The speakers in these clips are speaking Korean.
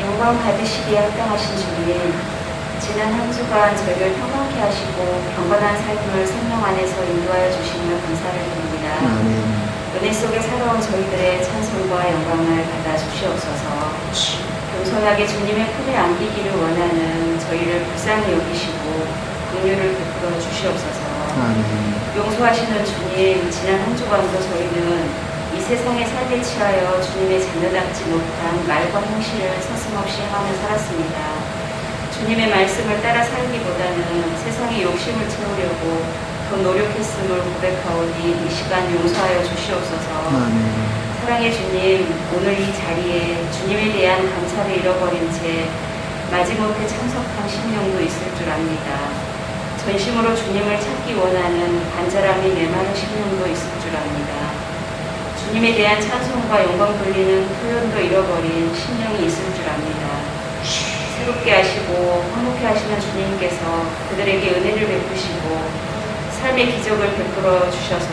영광 받으시기에 합당하신 주님, 지난 한 주간 저희를 평안케 하시고 경건한 삶을 생명 안에서 인도하여 주시며 감사를 드립니다. 아멘. 은혜 속에 살아온 저희들의 찬송과 영광을 받아 주시옵소서. 겸손하게 주님의 품에 안기기를 원하는 저희를 불쌍히 여기시고 긍휼을 베풀어 주시옵소서. 아멘. 용서하시는 주님, 지난 한 주간도 저희는 이 세상의 삶에 취하여 주님의 자녀답지 못한 말과 행실을 서슴없이 하며 살았습니다. 주님의 말씀을 따라 살기보다는 세상의 욕심을 채우려고 더 노력했음을 고백하오니 이 시간 용서하여 주시옵소서. 아멘. 사랑의 주님, 오늘 이 자리에 주님에 대한 감사를 잃어버린 채 마지못해 참석한 심령도 있을 줄 압니다. 전심으로 주님을 찾기 원하는 간절함이 메마른 심령도 있을 줄 압니다. 주님에 대한 찬송과 영광 돌리는 표현도 잃어버린 심령이 있을 줄 압니다. 새롭게 하시고 화목케 하시는 주님께서 그들에게 은혜를 베푸시고 삶의 기적을 베풀어 주셔서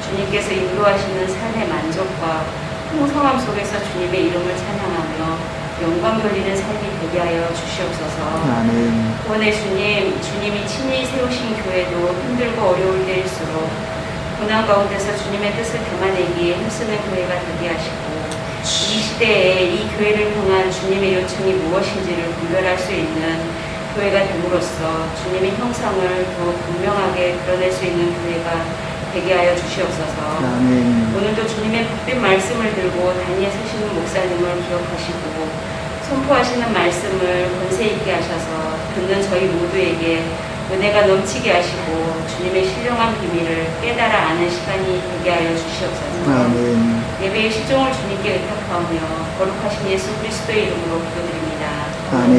주님께서 인도하시는 삶의 만족과 풍성함 속에서 주님의 이름을 찬양하며 영광 돌리는 삶이 되게 하여 주시옵소서. 아멘. 구원의 주님, 주님이 친히 세우신 교회도 힘들고 어려울 때일수록 고난 가운데서 주님의 뜻을 담아내기에 힘쓰는 교회가 되게 하시고 이 시대에 이 교회를 향한 주님의 요청이 무엇인지를 분별할 수 있는 교회가 됨으로써 주님의 형상을 더 분명하게 드러낼 수 있는 교회가 되게 하여 주시옵소서. 아멘. 오늘도 주님의 복된 말씀을 들고 단위에 서시는 목사님을 기억하시고 선포하시는 말씀을 권세 있게 하셔서 듣는 저희 모두에게 은혜가 넘치게 하시고 주님의 신령한 비밀을 깨달아 아는 시간이 되게 하여 주시옵소서. 아멘. 예배의 시종을 주님께 의탁하오며 거룩하신 예수 그리스도의 이름으로 기도드립니다. 아멘.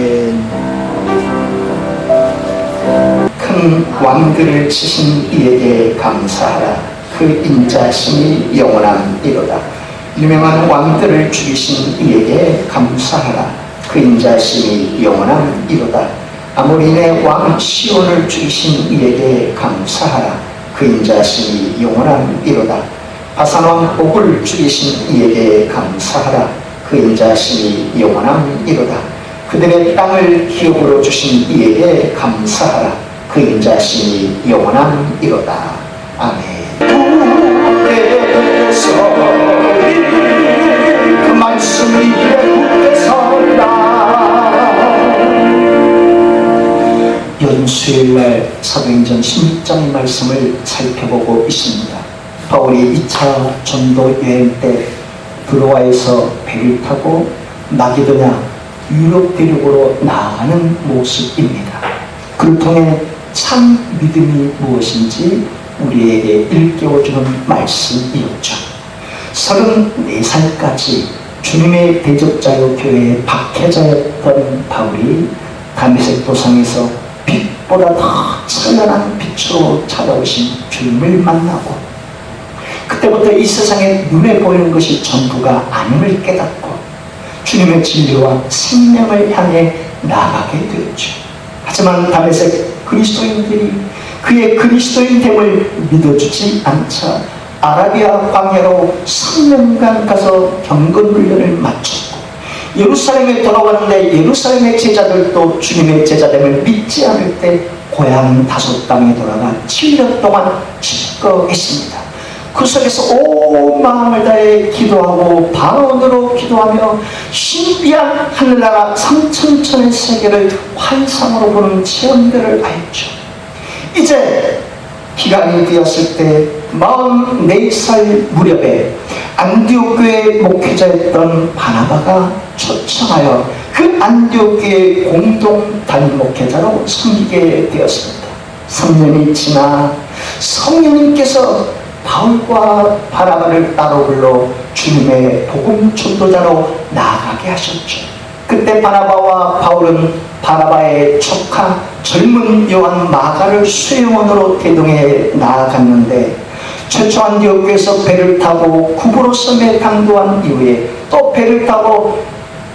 큰 왕들을 치신 이에게 감사하라. 그 인자심이 영원함이로다. 유명한 왕들을 죽이신 이에게 감사하라. 그 인자심이 영원함이로다. 아모리의 왕 시온을 죽이신 이에게 감사하라. 그 인자심이 영원함이로다. 바산 왕 옥을 죽이신 이에게 감사하라. 그 인자심이 영원함이로다. 그들의 땅을 기업으로 주신 이에게 감사하라. 그 인자심이 영원함이로다. 아멘. 그 말씀이 굳게서리라. 연수일날 사도행전 16장의 말씀을 살펴보고 있습니다. 바울이 2차 전도 여행 때 드로아에서 배를 타고 마게도냐 유럽 대륙으로 나아가는 모습입니다. 그를 통해 참 믿음이 무엇인지 우리에게 일깨워주는 말씀이었죠. 34살까지 주님의 대적자요 교회의 박해자였던 바울이 다메섹 도상에서 빛보다 더 찬란한 빛으로 찾아오신 주님을 만나고 그때부터 이 세상에 눈에 보이는 것이 전부가 아님을 깨닫고 주님의 진리와 생명을 향해 나아가게 되었죠. 하지만 다메섹 그리스도인들이 그의 그리스도인됨을 믿어주지 않자 아라비아 광야로 3년간 가서 경건 훈련을 마쳤고 예루살렘에 돌아왔는데 예루살렘의 제자들도 주님의 제자됨을 믿지 않을 때 고향 다섯 땅에 돌아가 7년 동안 집거했습니다. 그 속에서 온 마음을 다해 기도하고 반언으로 기도하며 신비한 하늘나라 3천천의 세계를 환상으로 보는 체험들을 하였죠. 이제 기간이 되었을 때 44살 무렵에 안디옥 교회 목회자였던 바나바가 초청하여 그 안디옥 교회 공동 담임 목회자로 섬기게 되었습니다. 3년이 지나 성령님께서 바울과 바나바를 따로 불러 주님의 복음 전도자로 나아가게 하셨죠. 그때 바나바와 바울은 바나바의 조카 젊은 요한 마가를 수행원으로 대동해 나아갔는데 최초 안디옥에서 배를 타고 구브로 섬에 당도한 이후에 또 배를 타고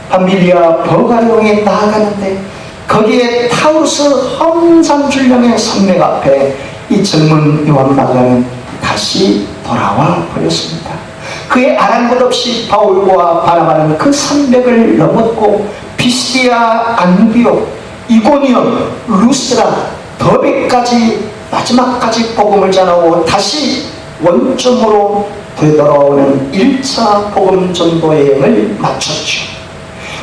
밤빌리아 버가령에 나아가는데 거기에 타우르스 험산줄령의 산맥 앞에 이 젊은 요한 마가는 다시 돌아와 버렸습니다. 그의 아랑곳 없이 바울과 바나바는 그 산맥을 넘었고 피시디아, 안디옥, 이고니온, 루스드라, 더베까지 마지막까지 복음을 전하고 다시 원점으로 되돌아오는 1차 복음 전도 여행을 마쳤죠.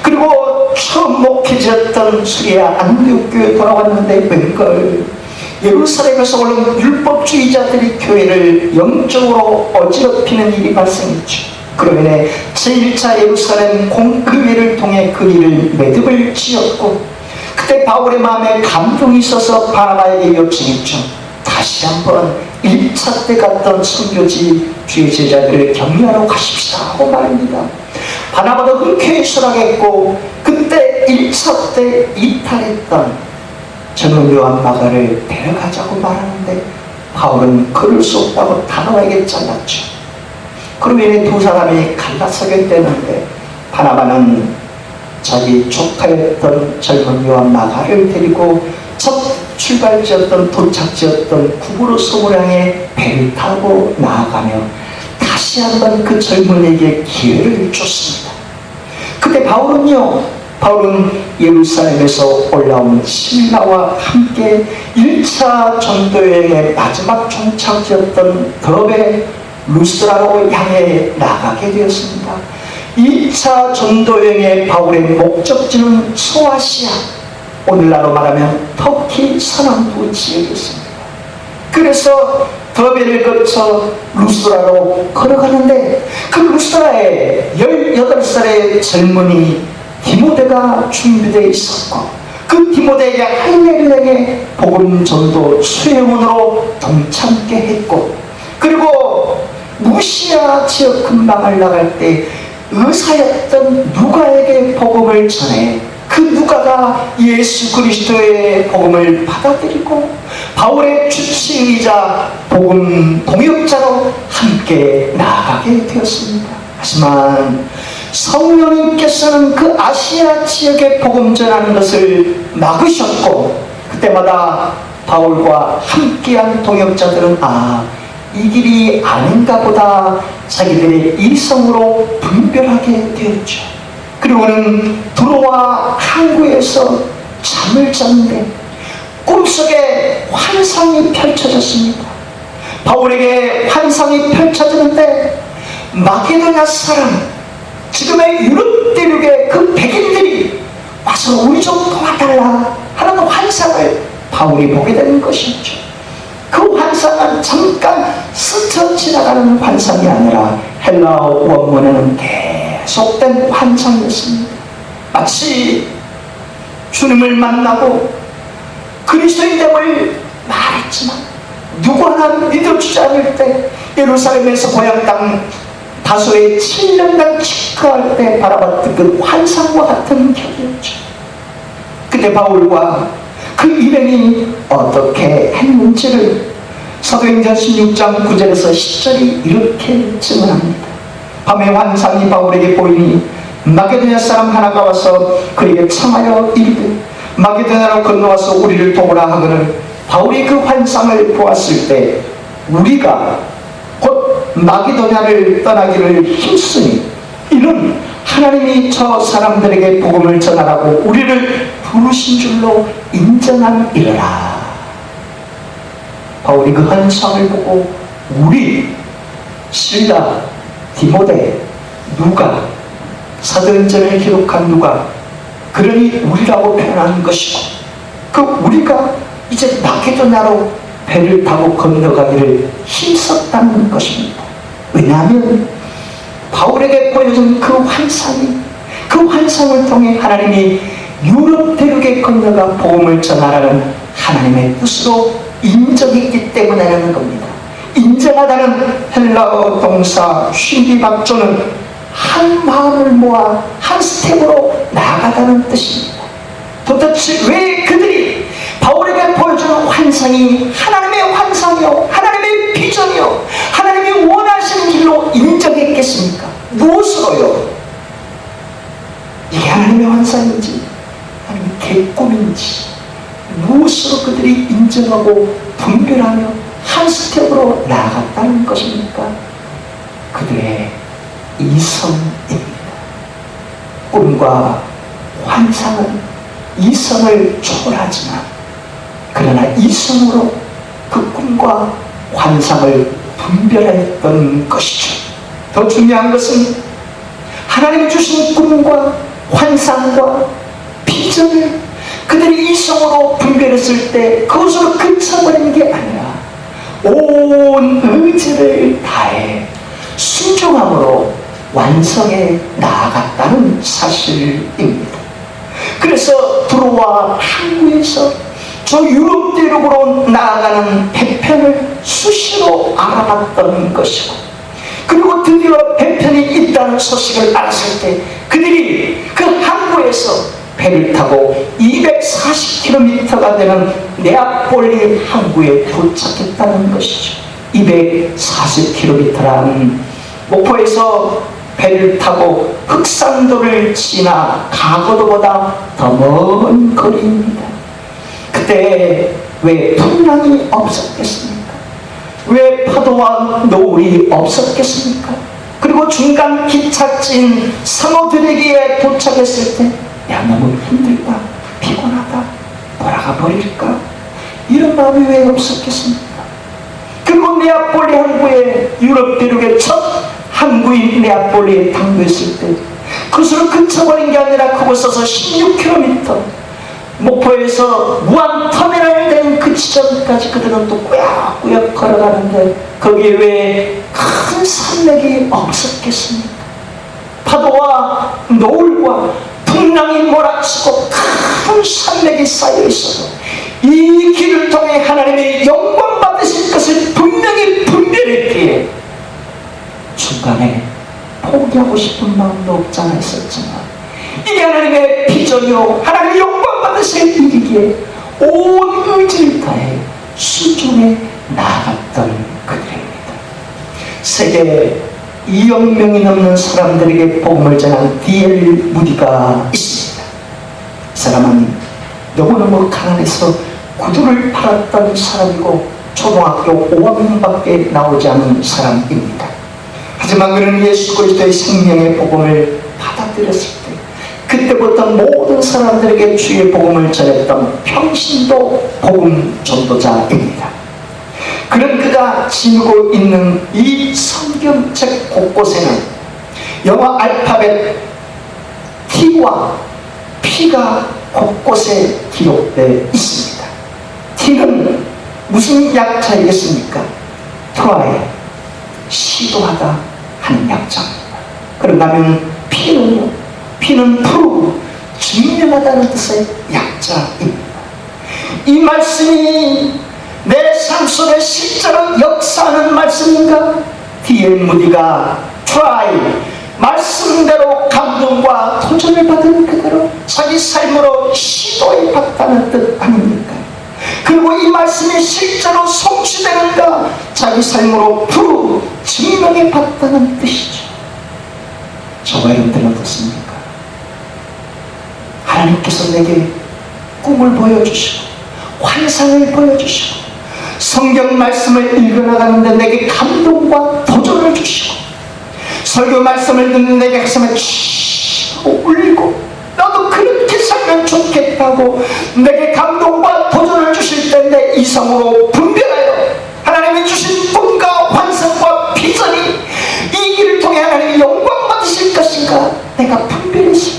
그리고 처음 목회자였던 수리아 안디옥 교회에 돌아왔는데 웬걸 예루살렘에서 오는 율법주의자들이 교회를 영적으로 어지럽히는 일이 발생했죠. 그로 인해 제1차 예루살렘 공교회를 통해 그 일을 매듭을 지었고, 그때 바울의 마음에 감동이 있어서 바나바에게 요청했죠. 다시 한번 1차 때 갔던 선교지 주의 제자들을 격려하러 가십시다 하고 말입니다. 바나바도 흔쾌히 수락했고, 그때 1차 때 이탈했던 젊은 요한 마가를 데려가자고 말하는데 바울은 그럴 수 없다고 바나바에게 잘랐죠. 그로 인해 두 사람이 갈라서게 되는데 바나바는 자기 조카였던 젊은 요한 마가를 데리고 첫 출발지였던 도착지였던 구브로스를 향해 배를 타고 나아가며 다시 한번 그 젊은이에게 기회를 줬습니다. 그때 바울은 예루살렘에서 올라온 신라와 함께 1차 전도여행의 마지막 종착지였던 더베 루스드라로 향해 나가게 되었습니다. 2차 전도여행의 바울의 목적지는 소아시아, 오늘날로 말하면 터키 서남부 지역이었습니다. 그래서 더베를 거쳐 루스드라로 걸어가는데 그 루스드라에 18살의 젊은이 디모데가 준비되어 있었고, 그 디모데에게 할례를 복음 전도 수행원으로 동참케 했고, 그리고 무시아 지역 근방을 나갈 때 의사였던 누가에게 복음을 전해 그 누가가 예수 그리스도의 복음을 받아들이고 바울의 주치의자 복음 동역자로 함께 나아가게 되었습니다. 하지만 성령님께서는 그 아시아 지역에 복음 전하는 것을 막으셨고, 그때마다 바울과 함께한 동역자들은 이 길이 아닌가 보다 자기들의 이성으로 분별하게 되었죠. 그리고는 두로와 항구에서 잠을 잤는데 꿈속에 환상이 펼쳐졌습니다. 바울에게 환상이 펼쳐졌는데 마게도냐 사람, 지금의 유럽 대륙의 그 백인들이 와서 우리 좀 도와달라 하는 환상을 바울이 보게 되는 것이었죠. 그 환상은 잠깐 스쳐 지나가는 환상이 아니라 헬라어 원문에는 계속된 환상이었습니다. 마치 주님을 만나고 그리스도인됨을 말했지만 누구 하나 믿어주지 않을 때 예루살렘에서 고향 땅 다소의 7년간 직거할 때 바라봤던 그 환상과 같은 격이었죠. 그때 바울과 그 일행이 어떻게 했는지를 사도행전 16장 9절에서 10절이 이렇게 증언합니다. 밤에 환상이 바울에게 보이니 마게도냐 사람 하나가 와서 그에게 청하여 이르되 마게도냐로 건너와서 우리를 도우라 하거늘 바울이 그 환상을 보았을 때 우리가 곧 마게도냐를 떠나기를 힘쓰니 이는 하나님이 저 사람들에게 복음을 전하라고 우리를 부르신 줄로 인정함이라. 바울이 그 환상을 보고 우리, 실라, 디모데, 누가, 사도행전을 기록한 누가, 그러니 우리라고 표현한 것이고, 그 우리가 이제 마게도냐로 배를 타고 건너가기를 힘썼다는 것입니다. 왜냐하면 바울에게 보여준 그 환상이, 그 환상을 통해 하나님이 유럽 대륙에 건너가 복음을 전하라는 하나님의 뜻으로 인정했기 때문이라는 겁니다. 인정하다는 헬라어 동사 쉰기박조는 한 마음을 모아 한 스텝으로 나아가다는 뜻입니다. 도대체 왜 그들이 바울에게 보여주는 환상이 하나님의 환상이요, 하나님의 비전이요, 하나님이 원하시는 길로 인정했겠습니까? 무엇으로요? 이게 하나님의 환상인지 아니면 개꿈인지 무엇으로 그들이 인정하고 분별하며 한 스텝으로 나아갔다는 것입니까? 그들의 이성입니다. 꿈과 환상은 이성을 초월하지만 그러나 이성으로 그 꿈과 환상을 분별했던 것이죠. 더 중요한 것은 하나님이 주신 꿈과 환상과 비전을 그들이 이성으로 분별했을 때 그것으로 그쳐버리는 게 아니라 온 의지를 다해 순종함으로 완성해 나아갔다는 사실입니다. 그래서 들어와 항구에서 저 유럽 대륙으로 나아가는 배편을 수시로 알아봤던 것이고, 그리고 드디어 배편이 있다는 소식을 알았을 때 그들이 그 항구에서 배를 타고 240km가 되는 네아폴리 항구에 도착했다는 것이죠. 240km라는 목포에서 배를 타고 흑산도를 지나 가거도보다 더 먼 거리입니다. 그때 왜 풍랑이 없었겠습니까? 왜 파도와 노을이 없었겠습니까? 그리고 중간 기찻진 상어들에게 도착했을 때 야, 너무 힘들다, 피곤하다, 돌아가 버릴까? 이런 마음이 왜 없었겠습니까? 그리고 네아폴리 항구에 유럽 대륙의 첫 항구인 네아폴리에 당도했을 때 그것으로 그쳐버린 게 아니라 그곳에서 16km 목포에서 무한터미널 된 그 지점까지 그들은 또 꾸역꾸역 걸어가는데 거기에 왜 큰 산맥이 없었겠습니까? 파도와 노을과 풍랑이 몰아치고 큰 산맥이 쌓여 있어도 이 길을 통해 하나님의 영광 받으실 것을 분명히 분별했기에 중간에 포기하고 싶은 마음도 없지 않아 있었지만 이게 하나님의 비전이요 하나님의 영광 받으실 일이기에 온 의지를 다해 순종해 나아갔던 그들입니다. 세계 2억 명이 넘는 사람들에게 복음을 전한 D.L. 무디가 있습니다. 그 사람은 너무너무 가난해서 구두를 팔았던 사람이고 초등학교 5학년밖에 나오지 않은 사람입니다. 하지만 그는 예수 그리스도의 생명의 복음을 받아들였을 때 그때부터 모든 사람들에게 주의 복음을 전했던 평신도 복음 전도자입니다. 그런 그가 지니고 있는 이 성경책 곳곳에는 영어 알파벳 T와 P가 곳곳에 기록되어 있습니다. T는 무슨 약자이겠습니까? try, 시도하다 하는 약자입니다. 그런다면 P는요? P는 prove, 증명하다는 뜻의 약자입니다. 이 말씀이 내 삶 속에 실제로 역사하는 말씀인가? D.L. 무디가 try, 말씀대로 감동과 도전을 받은 그대로 자기 삶으로 시도해 봤다는 뜻 아닙니까? 그리고 이 말씀이 실제로 성취되는가? 자기 삶으로 prove, 증명해 봤다는 뜻이죠. 저와 여러분들은 어떻습니까? 하나님께서 내게 꿈을 보여주시고 환상을 보여주시고 성경 말씀을 읽어나가는데 내게 감동과 도전을 주시고 설교 말씀을 듣는 내게 가슴에 치고 울리고 나도 그렇게 살면 좋겠다고 내게 감동과 도전을 주실 때 내 이성으로 분별하여 하나님이 주신 꿈과 환상과 비전이 이 길을 통해 하나님이 영광 받으실 것인가 내가 분별했을 때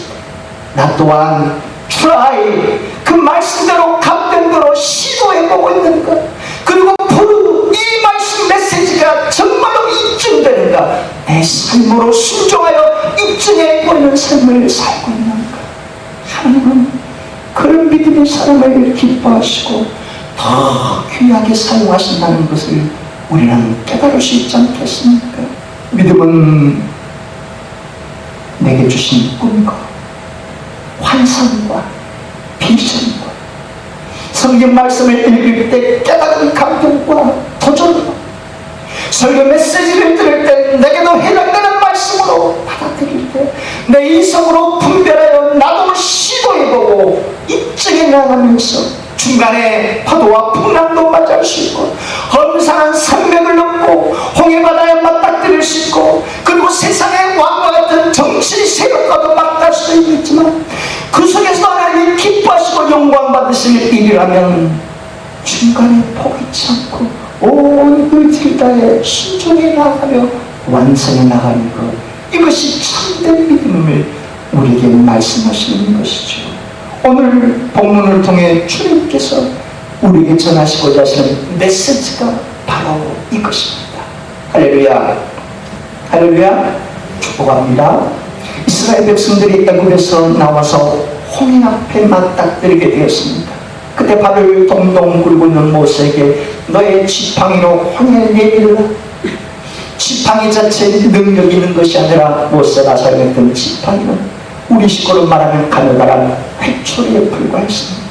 나 또한 try, 그 말씀대로 감동대로 시도해보고 있는 것, 그리고 이 말씀 메시지가 정말로 입증되는가 내 삶으로 순종하여 입증해버리는 삶을 살고 있는가. 하나님은 그런 믿음의 사람을 기뻐하시고 더 귀하게 사용하신다는 것을 우리는 깨달을 수 있지 않겠습니까? 믿음은 내게 주신 꿈과 환상과 비전과 성경 말씀을 읽을 때 깨달은 감동과 도전과 설교 메시지를 들을 때 내게도 해당되는 말씀으로 받아들일 때 내 이성으로 분별하여 나도 시도해보고 입증해 나가면서 중간에 파도와 풍랑도 맞이할 수 있고 험산한 산맥을 넘고 홍해바다에 맞닥뜨릴 수 있고 그리고 세상의 왕과 같은 정치 세력과도 맞닿을 수도 있지만 그 그 속에서 하나님이 기뻐하시고 영광 받으실 일이라면 중간에 포기치 않고 온 의지를 다해 순종해 나가며 완성해 나가는 것, 이것이 참된 믿음을 우리에게 말씀하시는 것이죠. 오늘 본문을 통해 주님께서 우리에게 전하시고자 하시는 메시지가 바로 이것입니다. 할렐루야, 할렐루야. 축복합니다. 이스라엘 백성들이 애굽에서 나와서 홍해 앞에 맞닥뜨리게 되었습니다. 그때 발을 동동 굴고 있는 모세에게 너의 지팡이로 홍해를 내밀라. 지팡이 자체에 능력이 있는 것이 아니라 모세가 사용했던 지팡이는 우리식으로 말하면 가느다란 횟초리에 불과했습니다.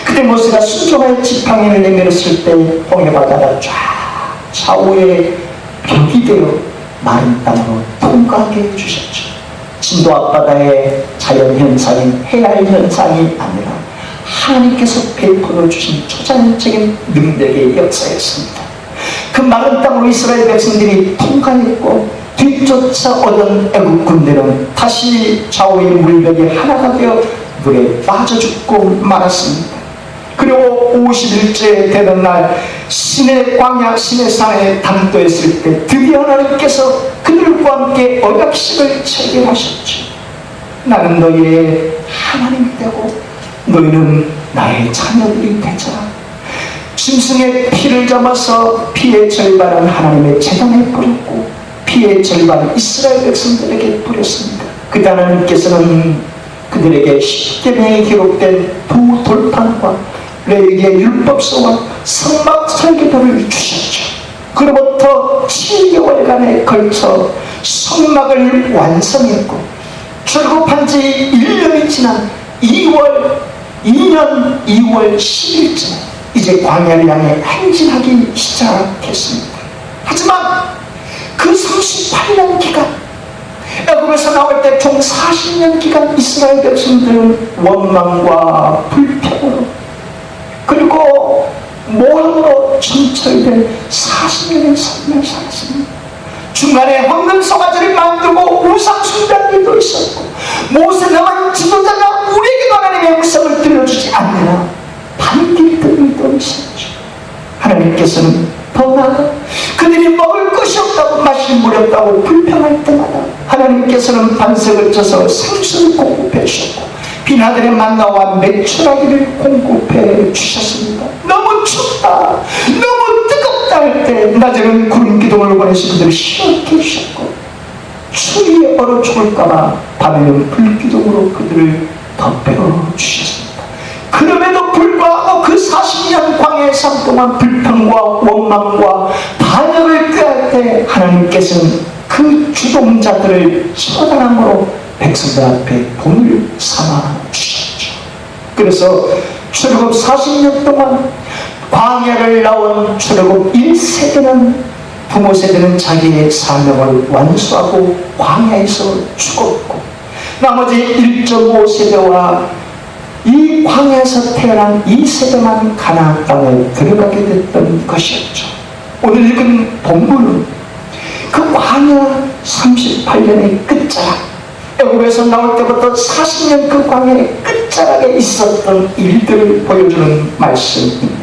그때 모세가 순종하여 지팡이를 내밀었을 때 홍해 바다가 쫙 좌우에 벽이 되어 마른 땅으로 통과하게 해주셨죠. 진도 앞바다의 자연현상인 해알현상이 아니라 하나님께서 베풀어 주신 초자연적인 능력의 역사였습니다. 그 마른 땅으로 이스라엘 백성들이 통과했고 뒤쫓아 오던 애국 군대는 다시 좌우의 물벽이 하나가 되어 물에 빠져 죽고 말았습니다. 그리고 50일째 되던 날 시내 광야 시내산에 당도했을 때 드디어 하나님께서 그들과 함께 언약식을 체결하셨죠. 나는 너희의 하나님이 되고 너희는 나의 자녀들이 되자. 짐승의 피를 잡아서 피의 절반은 하나님의 제단에 뿌렸고 피의 절반은 이스라엘 백성들에게 뿌렸습니다. 그때 하나님께서는 그들에게 십계명에 기록된 두 돌판과 레위기의 율법서와 성막 설계도를 주셨죠. 그로부터 7개월간에 걸쳐 성막을 완성했고 출국한 지 1년이 지난 2년 2월 10일쯤 이제 광야를 향해 행진하기 시작했습니다. 하지만 그 38년 기간, 애굽에서 나올 때 총 40년 기간 이스라엘 백성들은 원망과 불평으로 그리고 모함으로 천철된 40년의 삶을 살았습니다. 중간에 황금송아지를 만들고 우상 숭배한 일도 있었고 모세 나만 지도자가 우리에게도 하나님의 음성을 들려주지 않느냐 반길던 일도 있었죠. 하나님께서는 더 나아가 그들이 먹을 것이 없다고 마실 물이 없다고 불평할 때마다 하나님께서는 반석을 쳐서 생수를 공급해 주셨고 비나들의 만나와 메추라기를 공급해 주셨습니다. 너무 춥다, 너무 뜨겁다 할 때 낮에는 구름 기둥을 보내시 그들을 시원케 해주셨고 추위에 얼어 죽을까봐 밤에는 불기둥으로 그들을 덮여 주셨습니다. 그럼에도 불구하고 그 40년 광야의 삶 동안 불평과 원망과 반역을 꾀할 때 하나님께서는 그 주동자들을 처단함으로 백성들 앞에 본을 삼아 주셨죠. 그래서 출애굽 40년 동안 광야를 나온 출애굽 1세대는 부모 세대는 자기의 사명을 완수하고 광야에서 죽었고 나머지 1.5세대와 이 광야에서 태어난 2세대만 가나안 땅에 들어가게 됐던 것이었죠. 오늘 읽은 본문은 그 광야 38년의 끝자락, 애굽에서 나올 때부터 40년 그 광야의 끝자락에 있었던 일들을 보여주는 말씀입니다.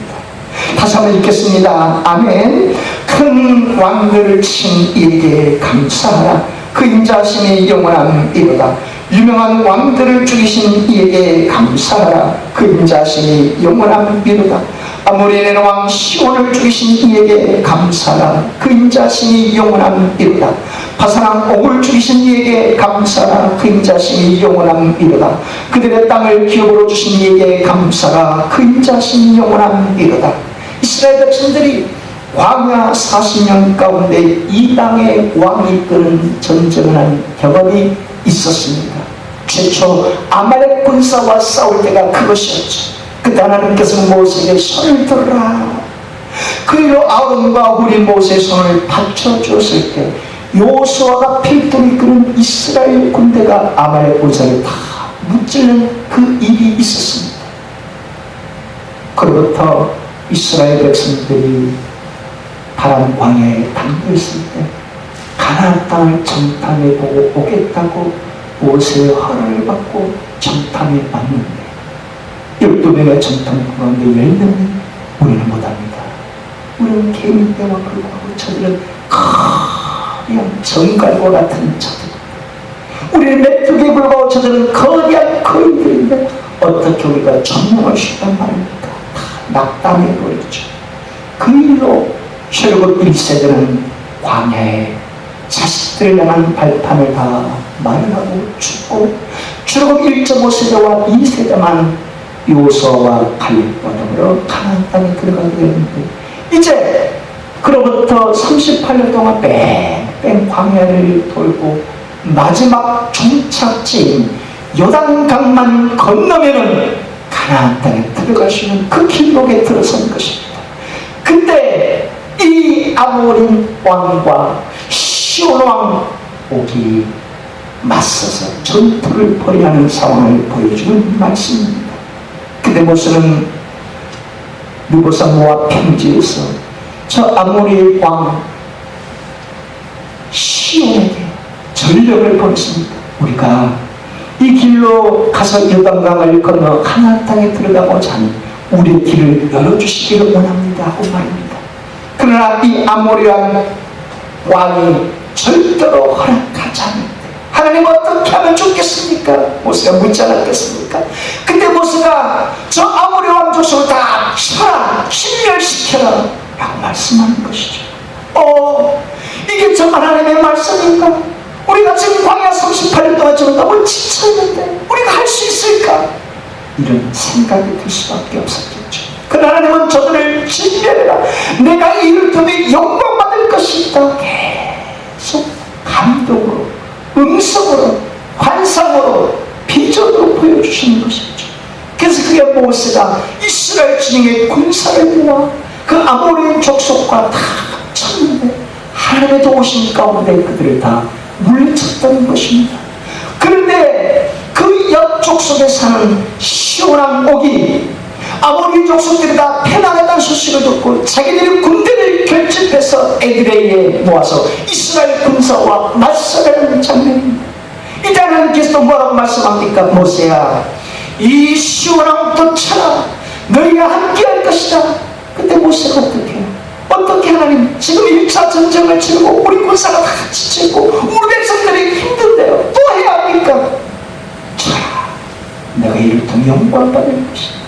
다시 한번 읽겠습니다. 아멘. 큰 왕들을 친 이에게 감사하라. 그 인자하심이 영원한 이로다. 유명한 왕들을 죽이신 이에게 감사하라. 그 인자하심이 영원한 이로다. 아모리의 왕 시온을 죽이신 이에게 감사하라. 그 인자하심이 영원한 이로다. 바사랑 옥을 죽이신 이에게 감사하라. 그 인자하심이 영원한 이로다. 그들의 땅을 기업으로 주신 이에게 감사하라. 그 인자하심이 영원한 이로다. 이스라엘 백성들이 광야 40년 가운데 이 땅의 왕이 이끄는 전쟁을 한 경험이 있었습니다. 최초 아말렉 군사와 싸울 때가 그것이었죠. 그때 하나님께서 모세에게 손을 들어라. 그 일로 아론과 우리 모세의 손을 받쳐주었을 때 여호수아가 필두를 이끄는 이스라엘 군대가 아말렉 군사를 다 무찌르는 그 일이 있었습니다. 그로부터 이스라엘 백성들이 파란 광야에 담겨있을 때 가나안 땅을 정탐해 보고 오겠다고 모세의 허락을 받고 정탐에 왔는데 12명의 정탐 가운데 10명은 우리는 못합니다. 우리는 개인 때와 불구하고 저들은 거대한 정갈과 같은 자들, 우리는 메뚜기에 불구하고 저들은 거대한 거인들인데 어떻게 우리가 전능할 수 있단 말입니까? 다 낙담해버렸죠. 그 일로 결국 1세대는 광야에 자식들을 향한 발판을 다 마련하고 죽고 결국 1.5세대와 2세대만 요수아와 갈렙과 더불어 가나안 땅에 들어가게 되는데, 이제 그로부터 38년 동안 뺑뺑 광야를 돌고 마지막 종착지인 요단강만 건너면은 가나안 땅에 들어갈 수 있는 그 길목에 들어선 것입니다. 근데 이 아모린 왕과 시온 왕 옥이 맞서서 전투를 벌여야 하는 상황을 보여주는 말씀입니다. 근데 모세는 느보사 모압 평지에서 저 아모리 왕 시온에게 전력을 보냈습니다. 우리가 이 길로 가서 요단강을 건너 가나안 땅에 들어가고자 하니 우리의 길을 열어주시기를 원합니다 하고 말입니다. 그러나 이 아모리 왕이 절대로 허락하지 않는데 하나님 어떻게 하면 좋겠습니까? 모세가 묻지 않았겠습니까? 근데 모세가 저 아모리 왕 족속을 다 쳐라, 신멸시켜라 라고 말씀하는 것이죠. 이게 정말 하나님의 말씀인가? 우리가 지금 광야 38년 동안 지금 너무 지쳐있는데 우리가 할 수 있을까? 이런 생각이 들 수밖에 없었겠죠. 그러나 하나님은 저들을 진멸해라, 내가 이 일을 통해 영광받을 것이 있다 계속 감동으로, 음성으로, 환상으로, 비전으로 보여주시는 것이죠. 그래서 그게 모세가 이스라엘 진영의 군사를 모아 그 아모리 족속과 다 합쳤는데 하나님의 도우심 가운데 그들을 다 물리쳤다는 것입니다. 그런데 그 옆 족속에 사는 시온 왕 옥이 아모리 족속들이 다 패망했다는 소식을 듣고 자기들이 군대를 결집해서 에드레이에 모아서 이스라엘 군사와 맞서가는 장면입니다. 이때 하나님께서 뭐라고 말씀합니까? 모세야, 이 시온 왕부터 쳐라, 너희가 함께할 것이다. 그때 모세가 어떻게 해요? 어떻게 하나님, 지금 1차 전쟁을 치르고 우리 군사가 다 지치고 우리 백성들이 힘든데요, 또 해야 합니까? 쳐라, 내가 이를 통해 영광 받을 것이다.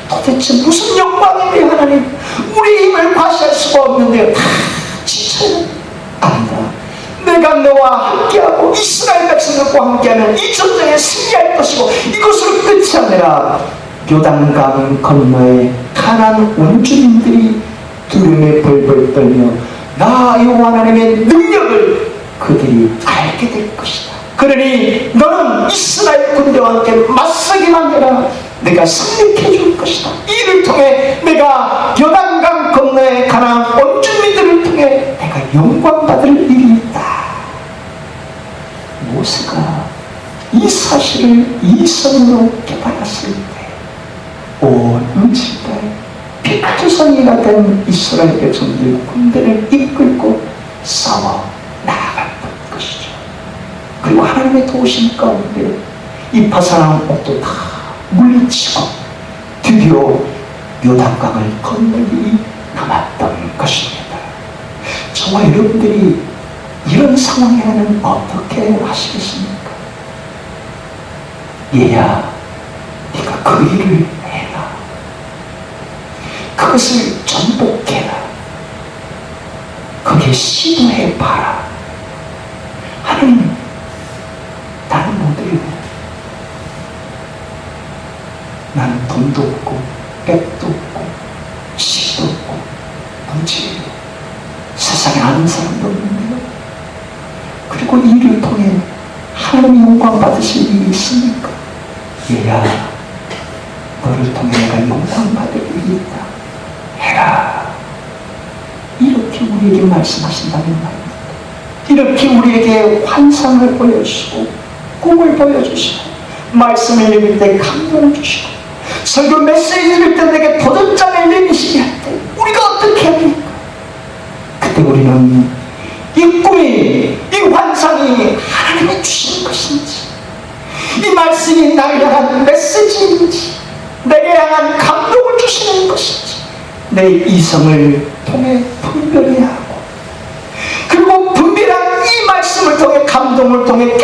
도대체 무슨 영광인데요 하나님? 우리 힘을 과시할 수가 없는데요, 다 지쳐요. 아니다, 내가 너와 함께하고 이스라엘 백성들과 함께하면 이 전쟁에 승리할 것이고 이것으로 끝이 아니라 요단강 건너에 가나안 원주민들이 두려움에 벌벌 떨며 나 여호와 하나님의 능력을 그들이 알게 될 것이다. 그러니 너는 이스라엘 군대와 함께 맞서기만 해라, 내가 승리케 줄 것이다. 이를 통해 내가 요단강 건너에 가나안 원주민들을 통해 내가 영광받을 일이 있다. 모세가 이 사실을 이성으로 깨달았을 때 온 음식과의 백두성이가 된 이스라엘 백성들 군대를 이끌고 싸워 나아갔던 것이죠. 그리고 하나님의 도우심 가운데 이 파산한 옥도 다 물리치고 드디어 요단강을 건널 일이 남았던 것입니다. 저와 여러분들이 이런 상황에는 어떻게 하시겠습니까? 얘야, 네가 그 일을 해라. 그것을 전복해라. 거기에 시도해봐라. 하나님, 나는 못해요. 나는 돈도 없고 백도 없고 식도 없고 부지예요. 세상에 아는 사람도 없는데요. 그리고 이 일을 통해 하나님의 영광 받으실 일이 있습니까? 얘야, 너를 통해 내가 영광 받을 일이 있다. 해라. 이렇게 우리에게 말씀하신다는 말입니다. 이렇게 우리에게 환상을 보여주시고 꿈을 보여주시고 말씀을 읽을 때 감동을 주시고 설교 메시지를 읽을 때 내게 도전장을 내미시게 할 때 우리가 어떻게 합니까? 그때 우리는 이 꿈이, 이 환상이 하나님이 주신 것인지 이 말씀이 나를 향한 메시지인지, 내게 향한 감동을 주시는 것인지 내 이성을 통해 분별해야 하고, 그리고 분별한 이 말씀을 통해, 감동을 통해